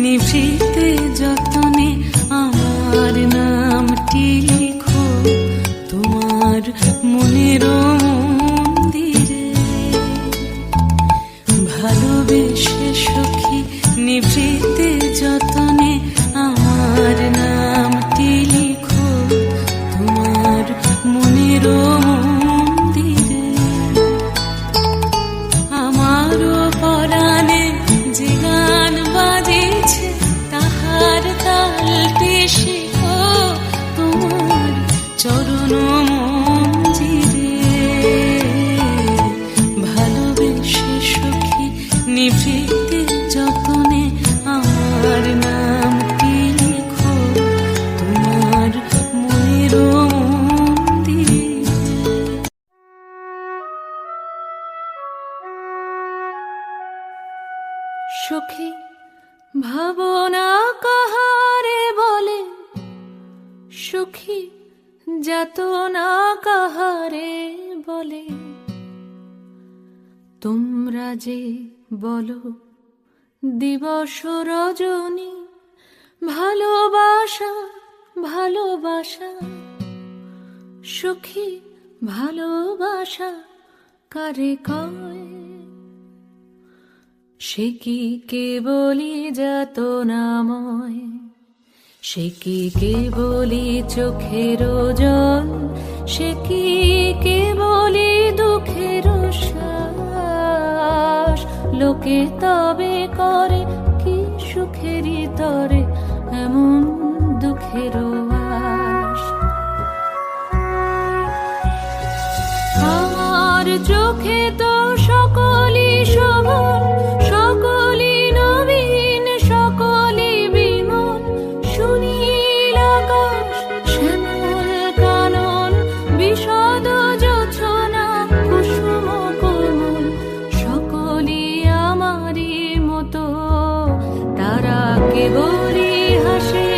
নিভৃতে যতনে আমার নামটি লিখো তোমার মনের মন্দিরে। ভালোবেসে সখী নিভৃতে যতনে আমার নামটি লিখো তোমার মনের মন্দিরে। আমারও পরাণে যে গান বাজেছে তাহার তালটি শিখো তোমার চরণ মঞ্জিরে। ভালোবেসে সখী নিভৃতে যতনে আমার নামটি লিখো তোমার মনের মন্দিরে। সখী ভাবনা কাহারে বলে, সুখী যাতনা কাহারে বলে। তোমরা যে বলো দিবস রজনী ভালোবাসা ভালোবাসা, সুখী ভালোবাসা কারে কয়? সে কি কেবলি যাতনাময়, সে কি কেবলি চোখের জল, সে কি কেবলি দুঃখের শ্বাস। লোকে তবে করে কি সুখেরই তরে এমন দুঃখের আশ। আমার চোখে তো সকলই শোভন, সকলই নবীন, সকলই বিমল। সুনীল আকাশ, শ্যামল কানন, বিশদ জোছনা, কুসুম কোমল, সকলই আমারই মতো। তারা কেবলই হাসে,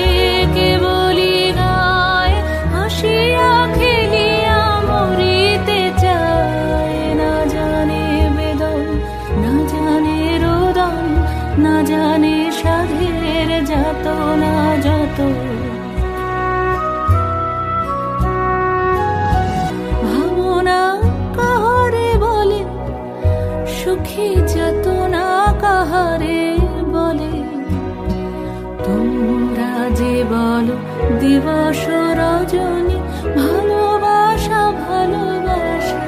কেবলই গায়, হাসিয়া খেলিয়া মরিতে চায়। না জানে বেদন, না জানে রোদন, না জানে সাধের যাতনা যত। ভাবনা কাহারে বলে, সুখী যাতনা কাহারে বলে। তোমরা যে বলো দিবস রজনী ভালোবাসা ভালোবাসা,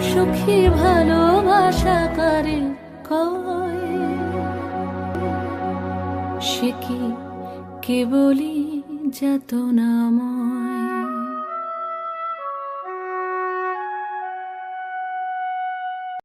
সুখী ভালোবাসা কারে কয়? সে কি কেবলি যাতনাময়।